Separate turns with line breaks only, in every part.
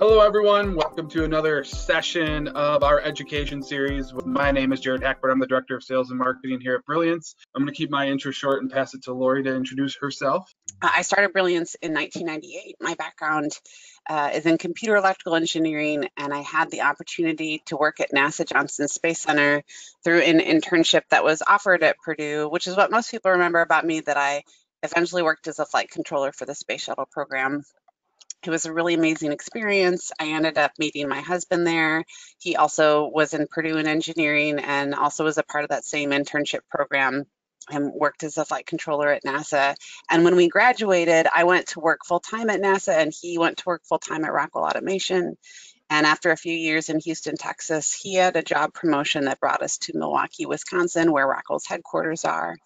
Hello, everyone. Welcome to another session of our education series. My name is Jared Hackford. I'm the Director of Sales and Marketing here at Brilliance. I'm going to keep my intro short and pass it to Lori to introduce herself.
I started Brilliance in 1998. My background is in computer electrical engineering, and I had the opportunity to work at NASA Johnson Space Center through an internship that was offered at Purdue, which is what most people remember about me, that I eventually worked as a flight controller for the space shuttle program. It was a really amazing experience. I ended up meeting my husband there. He also was in Purdue in engineering and also was a part of that same internship program and worked as a flight controller at NASA. And when we graduated, I went to work full-time at NASA and he went to work full-time at Rockwell Automation. And after a few years in Houston, Texas, he had a job promotion that brought us to Milwaukee, Wisconsin, where Rockwell's headquarters are.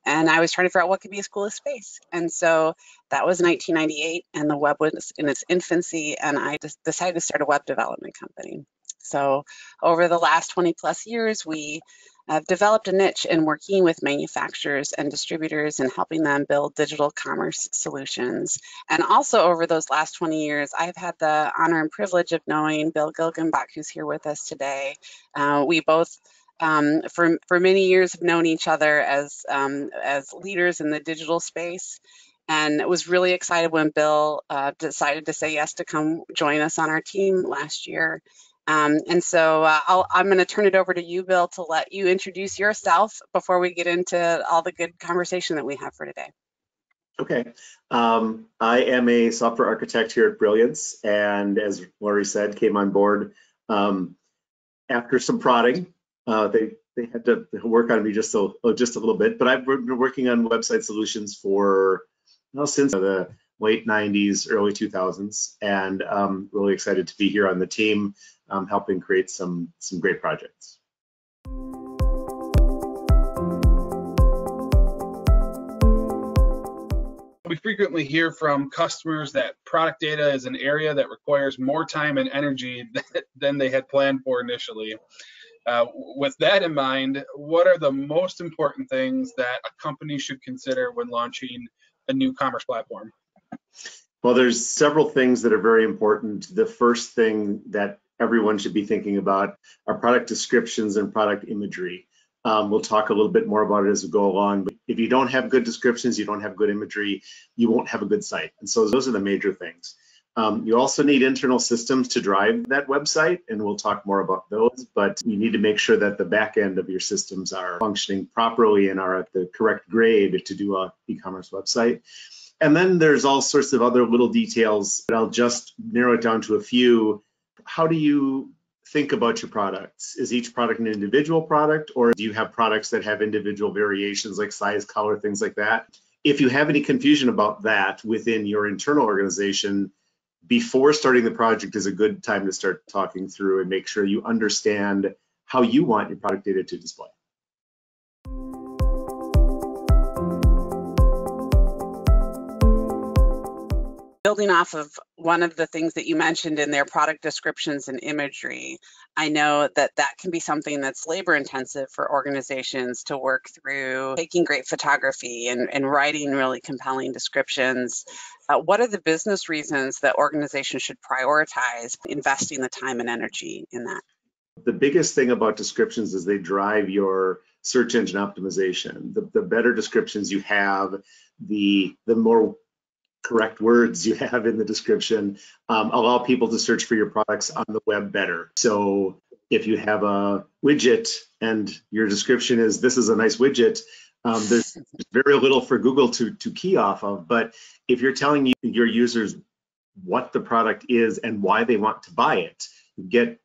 And I was trying to figure out what could be as cool as space. And so that was 1998, and the web was in its infancy, and I just decided to start a web development company. So over the last 20 plus years, we have developed a niche in working with manufacturers and distributors and helping them build digital commerce solutions. And also over those last 20 years, I've had the honor and privilege of knowing Bill Gilgenbach, who's here with us today. We both for many years have known each other as leaders in the digital space, and was really excited when Bill decided to say yes to come join us on our team last year. And so I'm going to turn it over to you, Bill, to let you introduce yourself before we get into all the good conversation that we have for today.
Okay. I am a software architect here at Brilliance, and as Lori said, came on board after some prodding. They had to work on me just a little bit, but I've been working on website solutions for since the late 90s, early 2000s, and really excited to be here on the team, helping create some great projects.
We frequently hear from customers that product data is an area that requires more time and energy than they had planned for initially. With that in mind, what are the most important things that a company should consider when launching a new commerce platform?
Well, there's several things that are very important. The first thing that everyone should be thinking about are product descriptions and product imagery. We'll talk a little bit more about it as we go along, but if you don't have good descriptions, you don't have good imagery, you won't have a good site. And so those are the major things. You also need internal systems to drive that website, and we'll talk more about those, but you need to make sure that the back end of your systems are functioning properly and are at the correct grade to do an e-commerce website. And then there's all sorts of other little details, but I'll just narrow it down to a few. How do you think about your products? Is each product an individual product, or do you have products that have individual variations like size, color, things like that? If you have any confusion about that within your internal organization, before starting the project is a good time to start talking through and make sure you understand how you want your product data to display.
Building off of one of the things that you mentioned in their product descriptions and imagery, I know that that can be something that's labor intensive for organizations to work through, taking great photography and writing really compelling descriptions. What are the business reasons that organizations should prioritize investing the time and energy in that?
The biggest thing about descriptions is they drive your search engine optimization. The better descriptions you have, the more correct words you have in the description allow people to search for your products on the web better. So if you have a widget and your description is, this is a nice widget, there's very little for Google to key off of. But if you're telling your users what the product is and why they want to buy it, you get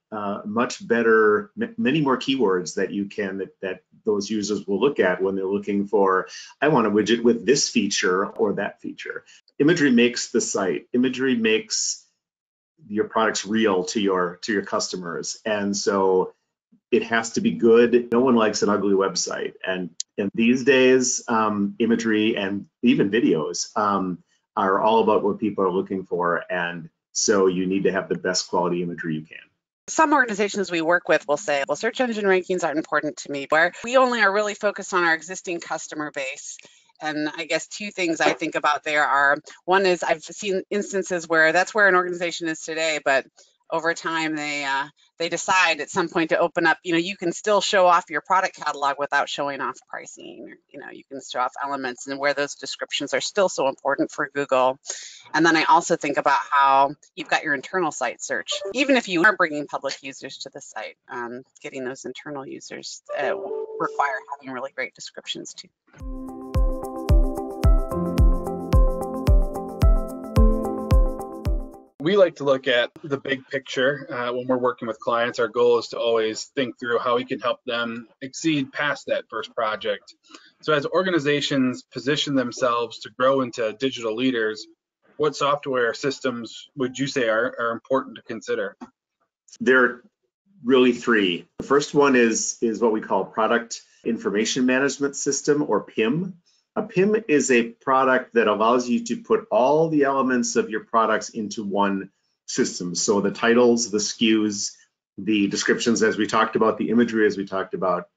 much better, many more keywords that those users will look at when they're looking for, I want a widget with this feature or that feature. Imagery makes the site. Imagery makes your products real to your customers, and so it has to be good. No one likes an ugly website, and these days, imagery and even videos are all about what people are looking for, and so you need to have the best quality imagery you can.
Some organizations we work with will say, well, search engine rankings aren't important to me, where we only are really focused on our existing customer base. And I guess two things I think about there are, one is I've seen instances where that's where an organization is today, but over time they decide at some point to open up, you can still show off your product catalog without showing off pricing, or, you can show off elements, and where those descriptions are still so important for Google. And then I also think about how you've got your internal site search. Even if you are bringing public users to the site, getting those internal users require having really great descriptions too.
We like to look at the big picture when we're working with clients. Our goal is to always think through how we can help them exceed past that first project. So as organizations position themselves to grow into digital leaders, what software systems would you say are important to consider?
There are really three. The first one is what we call Product Information Management System, or PIM. A PIM is a product that allows you to put all the elements of your products into one system. So the titles, the SKUs, the descriptions, as we talked about, the imagery, as we talked about,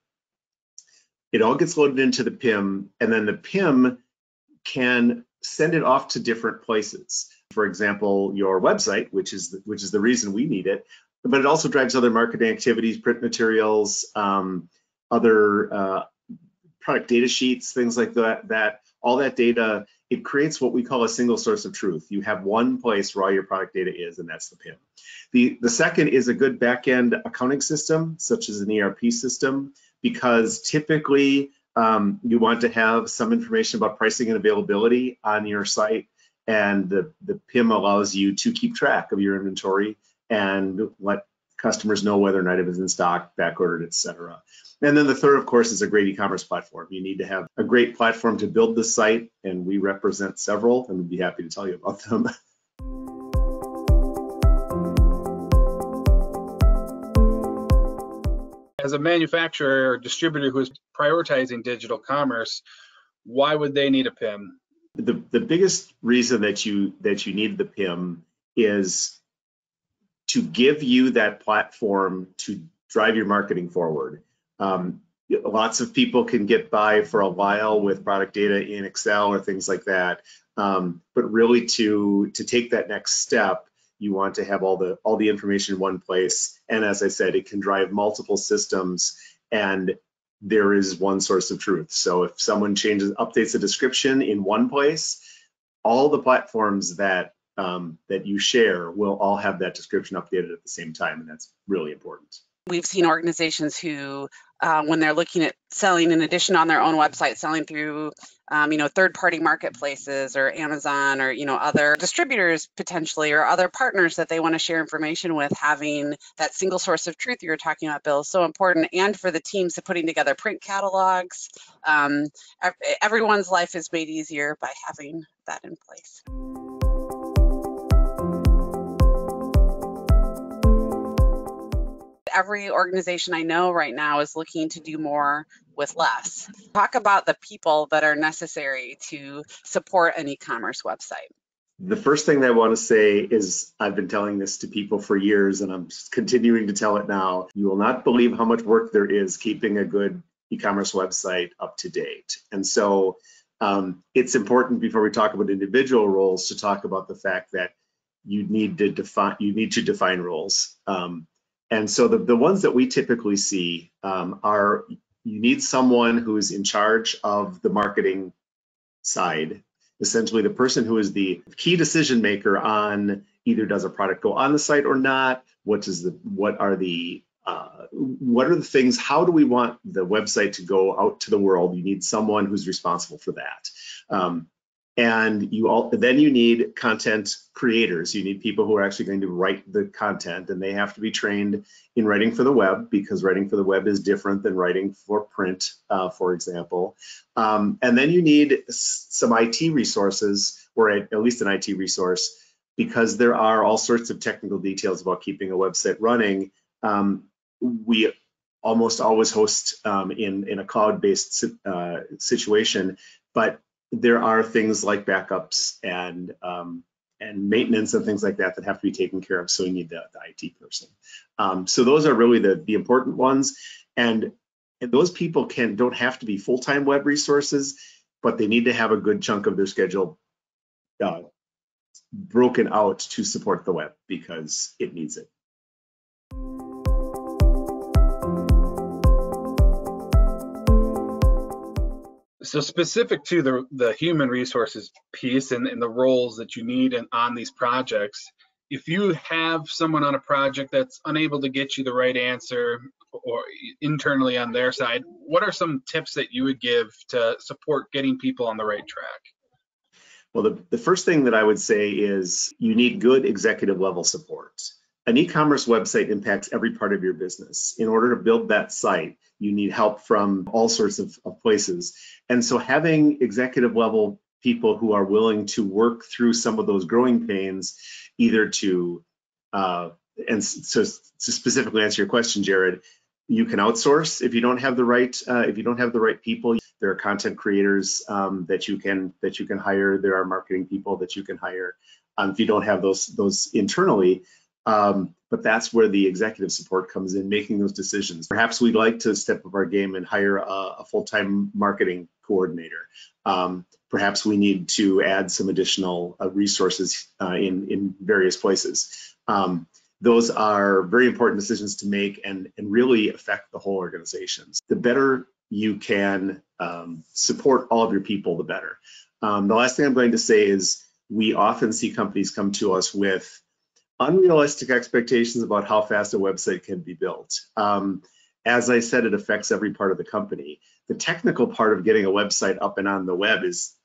it all gets loaded into the PIM, and then the PIM can send it off to different places. For example, your website, which is the reason we need it, but it also drives other marketing activities, print materials, other product data sheets, things like that. All that data, it creates what we call a single source of truth. You have one place where all your product data is, and that's the PIM. The second is a good back-end accounting system, such as an ERP system, because typically you want to have some information about pricing and availability on your site, and the PIM allows you to keep track of your inventory and let customers know whether an item is in stock, back ordered, etc. And then the third, of course, is a great e-commerce platform. You need to have a great platform to build the site, and we represent several, and we'd be happy to tell you about them.
As a manufacturer or distributor who is prioritizing digital commerce, why would they need a PIM?
The biggest reason that you need the PIM is to give you that platform to drive your marketing forward. Lots of people can get by for a while with product data in Excel or things like that, but really to take that next step, you want to have all the information in one place. And as I said, it can drive multiple systems, and there is one source of truth. So if someone updates a description in one place, all the platforms that you share will all have that description updated at the same time, and that's really important.
We've seen organizations who, when they're looking at selling, in addition on their own website, selling through, third-party marketplaces or Amazon or, other distributors potentially, or other partners that they want to share information with, having that single source of truth you were talking about, Bill, is so important. And for the teams of putting together print catalogs, everyone's life is made easier by having that in place. Every organization I know right now is looking to do more with less. Talk about the people that are necessary to support an e-commerce website.
The first thing that I want to say is, I've been telling this to people for years, and I'm continuing to tell it now. You will not believe how much work there is keeping a good e-commerce website up to date. And so it's important, before we talk about individual roles, to talk about the fact that you need to define roles. And so the ones that we typically see are, you need someone who's in charge of the marketing side, essentially the person who is the key decision maker on either does a product go on the site or not, what are the things, how do we want the website to go out to the world? You need someone who's responsible for that. And then you need content creators. You need people who are actually going to write the content, and they have to be trained in writing for the web, because writing for the web is different than writing for print, for example. And then you need some IT resources, or at least an IT resource, because there are all sorts of technical details about keeping a website running. We almost always host in a cloud-based situation, but there are things like backups and maintenance and things like that that have to be taken care of. So you need the IT person. So those are really the important ones. And those people don't have to be full-time web resources. but they need to have a good chunk of their schedule broken out to support the web because it needs it.
So specific to the human resources piece and the roles that you need on these projects, if you have someone on a project that's unable to get you the right answer or internally on their side, what are some tips that you would give to support getting people on the right track?
Well, the first thing that I would say is you need good executive level support. An e-commerce website impacts every part of your business. In order to build that site, you need help from all sorts of places. And so having executive level people who are willing to work through some of those growing pains, either to, and so to specifically answer your question, Jared, you can outsource if you don't have the right people. There are content creators that you can hire. There are marketing people that you can hire if you don't have those internally. But that's where the executive support comes in, making those decisions. Perhaps we'd like to step up our game and hire a full-time marketing coordinator. Perhaps we need to add some additional resources in various places. Those are very important decisions to make and really affect the whole organization. The better you can support all of your people, the better. The last thing I'm going to say is we often see companies come to us with unrealistic expectations about how fast a website can be built. As I said, it affects every part of the company. The technical part of getting a website up and on the web is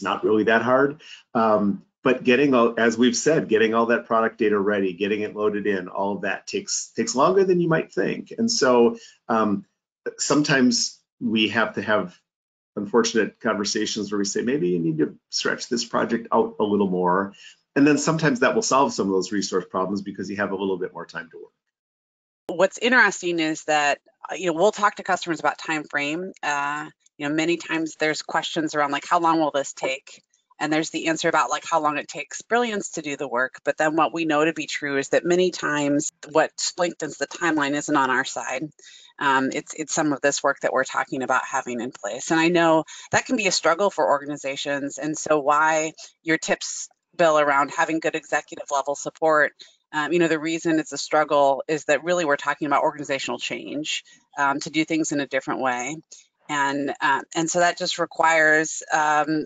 not really that hard. But as we've said, getting all that product data ready, getting it loaded in, all of that takes longer than you might think. And so sometimes we have to have unfortunate conversations where we say, maybe you need to stretch this project out a little more. And then sometimes that will solve some of those resource problems because you have a little bit more time to work.
What's interesting is that, we'll talk to customers about time frame. Many times there's questions around like, how long will this take? And there's the answer about like how long it takes Brilliance to do the work. But then what we know to be true is that many times what lengthens the timeline isn't on our side. It's some of this work that we're talking about having in place. And I know that can be a struggle for organizations. And so why your tips, Bill, around having good executive level support, the reason it's a struggle is that really we're talking about organizational change to do things in a different way. And so that just requires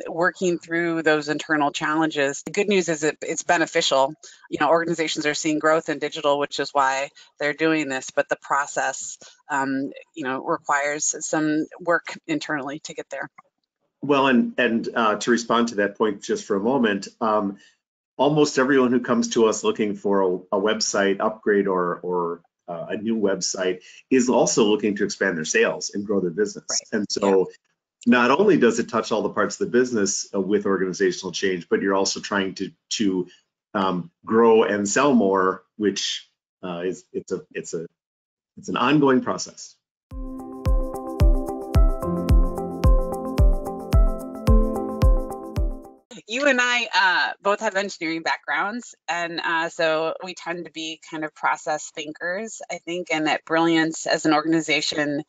working through those internal challenges. The good news is it's beneficial. Organizations are seeing growth in digital, which is why they're doing this. But the process, requires some work internally to get there.
Well, and to respond to that point just for a moment, almost everyone who comes to us looking for a website upgrade or a new website is also looking to expand their sales and grow their business. Right. And so not only does it touch all the parts of the business with organizational change, but you're also trying to grow and sell more, which it's an ongoing process.
You and I both have engineering backgrounds, and so we tend to be kind of process thinkers, I think, and at Brilliance as an organization,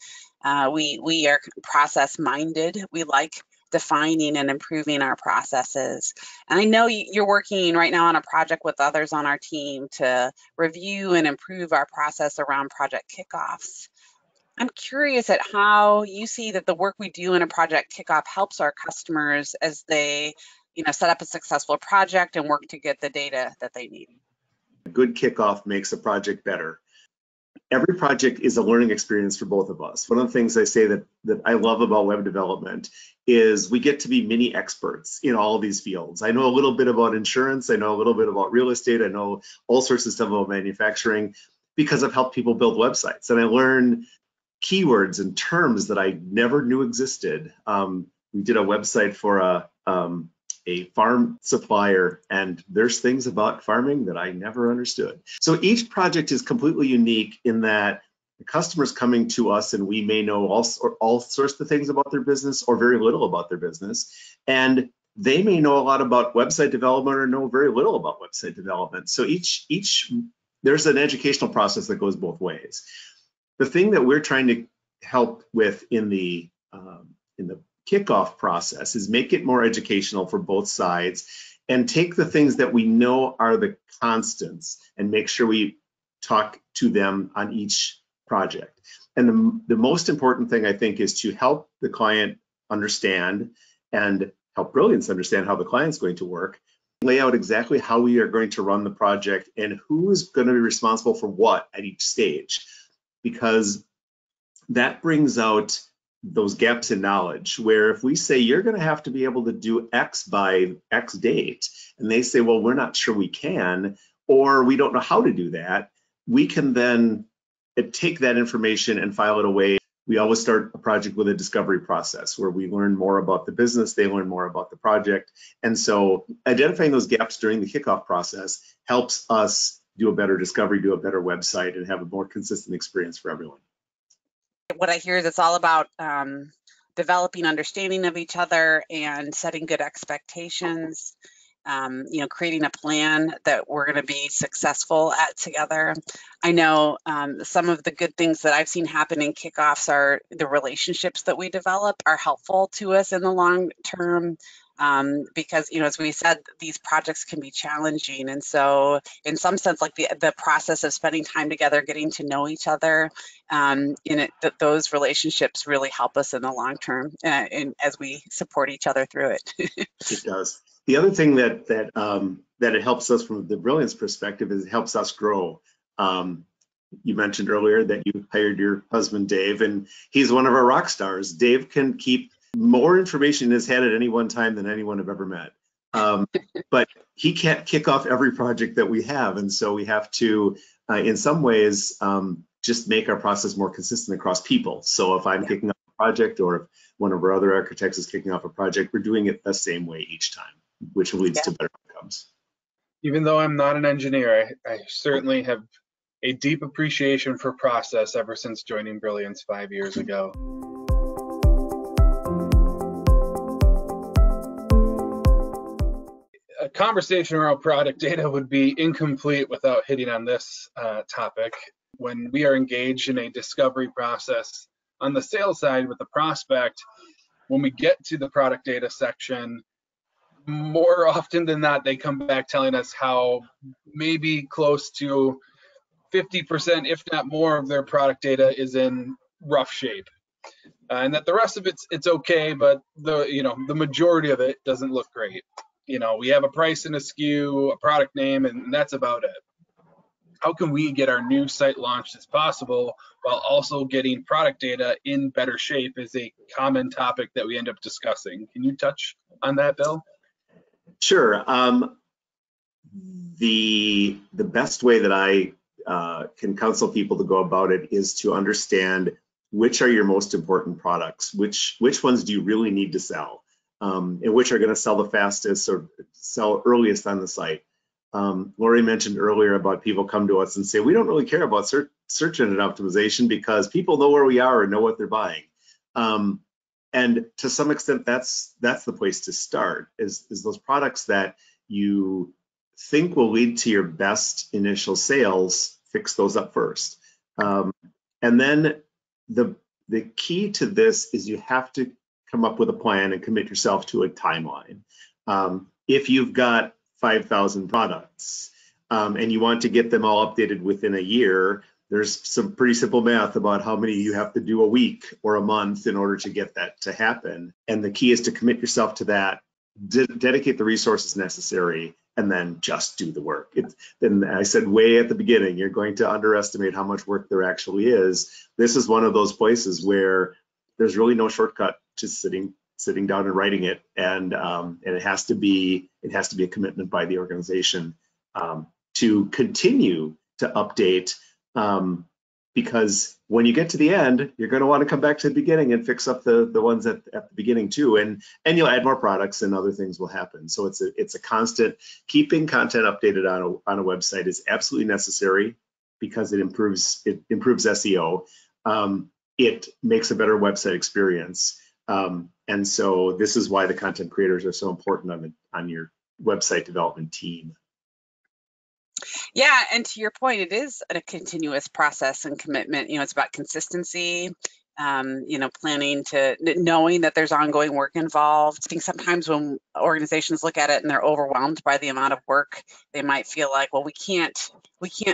we are process minded. We like defining and improving our processes. And I know you're working right now on a project with others on our team to review and improve our process around project kickoffs. I'm curious at how you see that the work we do in a project kickoff helps our customers as they set up a successful project and work to get the data that they need.
A good kickoff makes a project better. Every project is a learning experience for both of us. One of the things I say that I love about web development is we get to be mini experts in all of these fields. I know a little bit about insurance. I know a little bit about real estate. I know all sorts of stuff about manufacturing because I've helped people build websites. And I learn keywords and terms that I never knew existed. We did a website for a farm supplier, and there's things about farming that I never understood. So each project is completely unique in that the customer's coming to us and we may know all sorts of things about their business or very little about their business. And they may know a lot about website development or know very little about website development. So there's an educational process that goes both ways. The thing that we're trying to help with in the kickoff process is make it more educational for both sides and take the things that we know are the constants and make sure we talk to them on each project. And the most important thing, I think, is to help the client understand and help Brilliance understand how the client's going to work, lay out exactly how we are going to run the project and who is going to be responsible for what at each stage, because that brings out those gaps in knowledge where if we say you're going to have to be able to do X by X date, and they say, well, we're not sure we can, or we don't know how to do that, we can then take that information and file it away. We always start a project with a discovery process where we learn more about the business, they learn more about the project. And so identifying those gaps during the kickoff process helps us do a better discovery, do a better website, and have a more consistent experience for everyone.
What I hear is it's all about developing understanding of each other and setting good expectations. Creating a plan that we're going to be successful at together. I know some of the good things that I've seen happen in kickoffs are the relationships that we develop are helpful to us in the long term. Because, as we said, these projects can be challenging. And so in some sense, like the process of spending time together, getting to know each other, those relationships really help us in the long term and as we support each other through it.
It does. The other thing that it helps us from the Brilliance perspective is it helps us grow. You mentioned earlier that you hired your husband, Dave, and he's one of our rock stars. Dave can keep more information in his head at any one time than anyone I've ever met. But he can't kick off every project that we have. And so we have to, in some ways, just make our process more consistent across people. So if I'm kicking off a project or if one of our other architects is kicking off a project, we're doing it the same way each time, which leads to better outcomes.
Even though I'm not an engineer, I certainly have a deep appreciation for process ever since joining Brilliance 5 years ago. A conversation around product data would be incomplete without hitting on this topic. When we are engaged in a discovery process on the sales side with the prospect, when we get to the product data section, more often than not, they come back telling us how maybe close to 50%, if not more, of their product data is in rough shape, and that the rest of it's okay, but the majority of it doesn't look great. We have a price and a SKU, a product name, and that's about it. How can we get our new site launched as possible while also getting product data in better shape is a common topic that we end up discussing. Can you touch on that, Bill?
Sure. The best way that I can counsel people to go about it is to understand which are your most important products, which ones do you really need to sell, and which are going to sell the fastest or sell earliest on the site. Lori mentioned earlier about people come to us and say, we don't really care about search engine optimization because people know where we are and know what they're buying. And to some extent, that's the place to start, is those products that you think will lead to your best initial sales, fix those up first. And then the key to this is you have to come up with a plan and commit yourself to a timeline. If you've got 5,000 products and you want to get them all updated within a year, there's some pretty simple math about how many you have to do a week or a month in order to get that to happen. And the key is to commit yourself to that, dedicate the resources necessary, and then just do the work. And I said way at the beginning, you're going to underestimate how much work there actually is. This is one of those places where there's really no shortcut to sitting down and writing it, and it has to be a commitment by the organization to continue to update, because when you get to the end, you're going to want to come back to the beginning and fix up the ones at the beginning too, and you'll add more products and other things will happen. So it's a constant keeping content updated on a website is absolutely necessary because it improves SEO. It makes a better website experience. And so this is why the content creators are so important on your website development team.
Yeah, and to your point, it is a continuous process and commitment. It's about consistency. planning to knowing that there's ongoing work involved. I think sometimes when organizations look at it and they're overwhelmed by the amount of work, they might feel like, well, we can't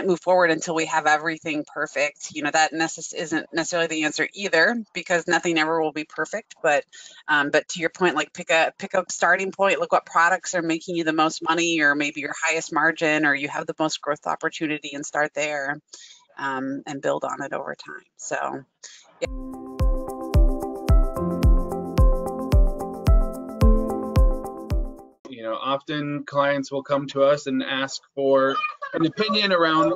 move forward until we have everything perfect. That isn't necessarily the answer either, because nothing ever will be perfect. But to your point, like pick a starting point, look what products are making you the most money, or maybe your highest margin, or you have the most growth opportunity, and start there, and build on it over time. So.
Often clients will come to us and ask for an opinion around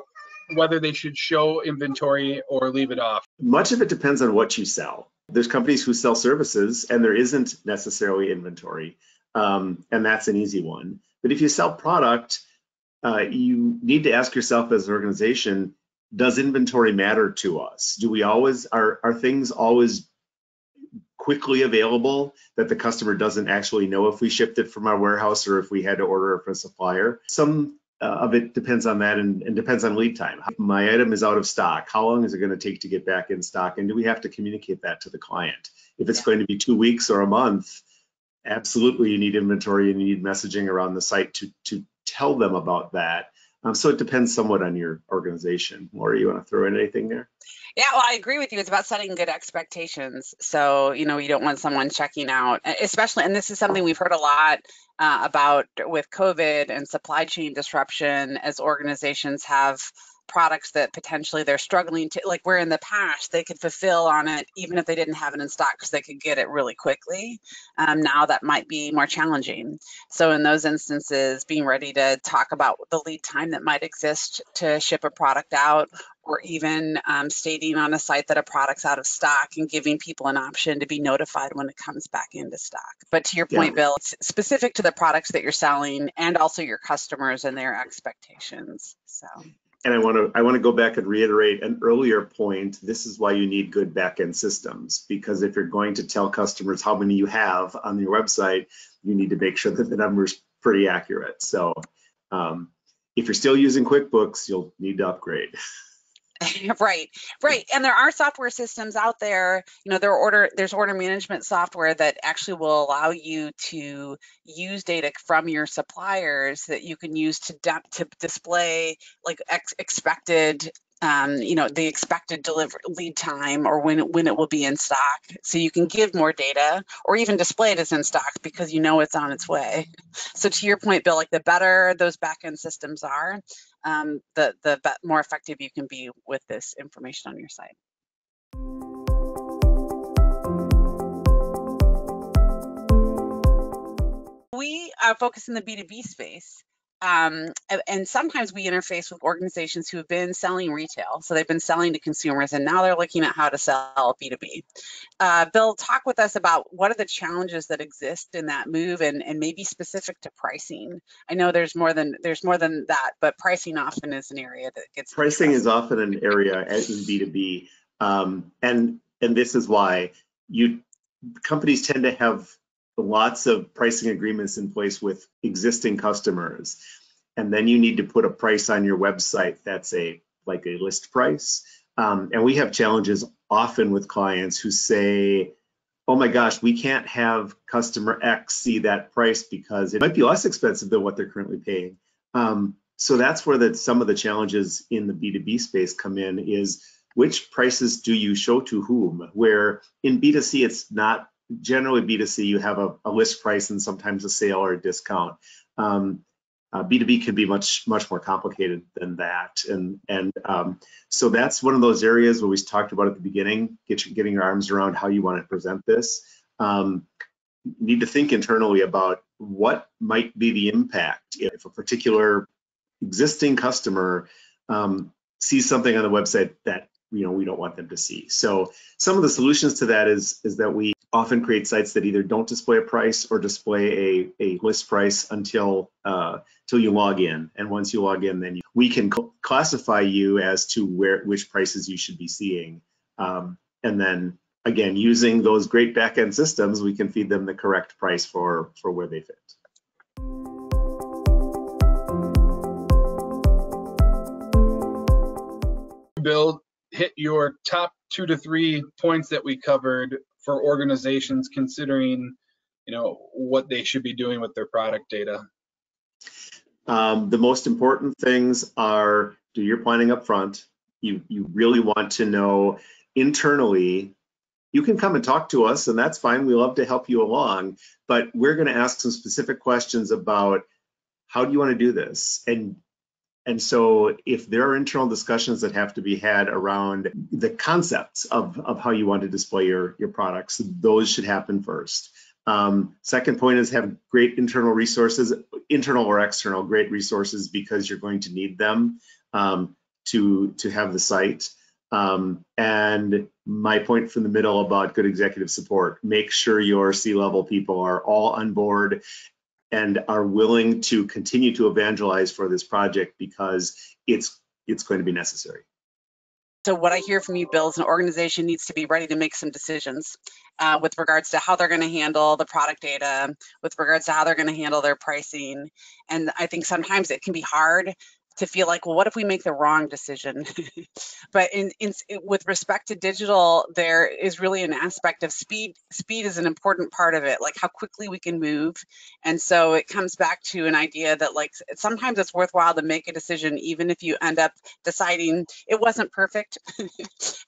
whether they should show inventory or leave it off.
Much of it depends on what you sell. There's companies who sell services and there isn't necessarily inventory, and that's an easy one. But if you sell product, you need to ask yourself as an organization, does inventory matter to us? Do we always, are things always quickly available that the customer doesn't actually know if we shipped it from our warehouse or if we had to order it from a supplier? Some of it depends on that and depends on lead time. My item is out of stock. How long is it going to take to get back in stock? And do we have to communicate that to the client? If it's going to be 2 weeks or a month, absolutely you need inventory and you need messaging around the site to tell them about that. So it depends somewhat on your organization. Laura, you want to throw in anything there?
Yeah, well, I agree with you. It's about setting good expectations. So, you don't want someone checking out, especially, and this is something we've heard a lot about with COVID and supply chain disruption, as organizations have products that potentially they're struggling to, like where in the past they could fulfill on it even if they didn't have it in stock because they could get it really quickly. Now that might be more challenging. So in those instances, being ready to talk about the lead time that might exist to ship a product out, or even stating on a site that a product's out of stock and giving people an option to be notified when it comes back into stock. But to your point, Bill, it's specific to the products that you're selling and also your customers and their expectations. So.
And I want to go back and reiterate an earlier point. This is why you need good back-end systems, because if you're going to tell customers how many you have on your website, you need to make sure that the number's pretty accurate. So if you're still using QuickBooks, you'll need to upgrade.
Right. And there are software systems out there, there's order management software that actually will allow you to use data from your suppliers that you can use to display like expected, the expected delivery lead time, or when it will be in stock. So you can give more data or even display it as in stock because it's on its way. So to your point, Bill, like the better those back-end systems are, the more effective you can be with this information on your site. We focus in the B2B space. And sometimes we interface with organizations who have been selling retail. So they've been selling to consumers and now they're looking at how to sell B2B. Bill, talk with us about what are the challenges that exist in that move and maybe specific to pricing. I know there's more than that, but pricing often is an area that gets
pricing is often an area in B2B. And this is why companies tend to have lots of pricing agreements in place with existing customers, and then you need to put a price on your website that's like a list price. And we have challenges often with clients who say, oh my gosh, we can't have customer X see that price because it might be less expensive than what they're currently paying. So that's where some of the challenges in the B2B space come in, is which prices do you show to whom? Where in B2C, it's not generally B2C, you have a list price and sometimes a sale or a discount. B2B can be much more complicated than that, and so that's one of those areas where we talked about at the beginning, getting your arms around how you want to present this. You need to think internally about what might be the impact if a particular existing customer sees something on the website that we don't want them to see. So some of the solutions to that is that we often create sites that either don't display a price or display a list price until you log in. And once you log in, then we can classify you as to which prices you should be seeing. And then again, using those great back-end systems, we can feed them the correct price for where they fit.
Bill, hit your top 2 to 3 points that we covered for organizations considering, what they should be doing with their product data?
The most important things are do your planning up front. You really want to know internally. You can come and talk to us, and that's fine. We love to help you along, but we're going to ask some specific questions about how do you want to do this? And so if there are internal discussions that have to be had around the concepts of how you want to display your products, those should happen first. Second point is have great internal resources, internal or external, great resources, because you're going to need them to have the site. And my point from the middle about good executive support, make sure your C-level people are all on board and are willing to continue to evangelize for this project, because it's going to be necessary.
So what I hear from you, Bill, is an organization needs to be ready to make some decisions with regards to how they're going to handle the product data, with regards to how they're going to handle their pricing. And I think sometimes it can be hard to feel like, well, what if we make the wrong decision? But with respect to digital, there is really an aspect of speed. Speed is an important part of it, like how quickly we can move. And so it comes back to an idea that like sometimes it's worthwhile to make a decision, even if you end up deciding it wasn't perfect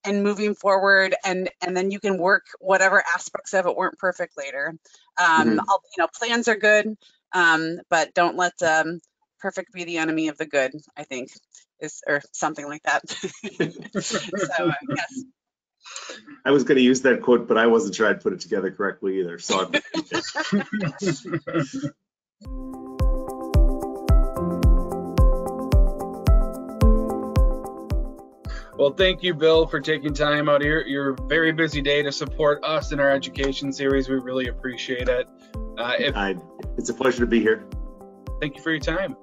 and moving forward. And then you can work whatever aspects of it weren't perfect later. Plans are good, but don't let perfect be the enemy of the good, I think, or something like that. So, yes.
I was going to use that quote, but I wasn't sure I'd put it together correctly either. So
Well, thank you, Bill, for taking time out here. Your very busy day to support us in our education series. We really appreciate it.
it's a pleasure to be here.
Thank you for your time.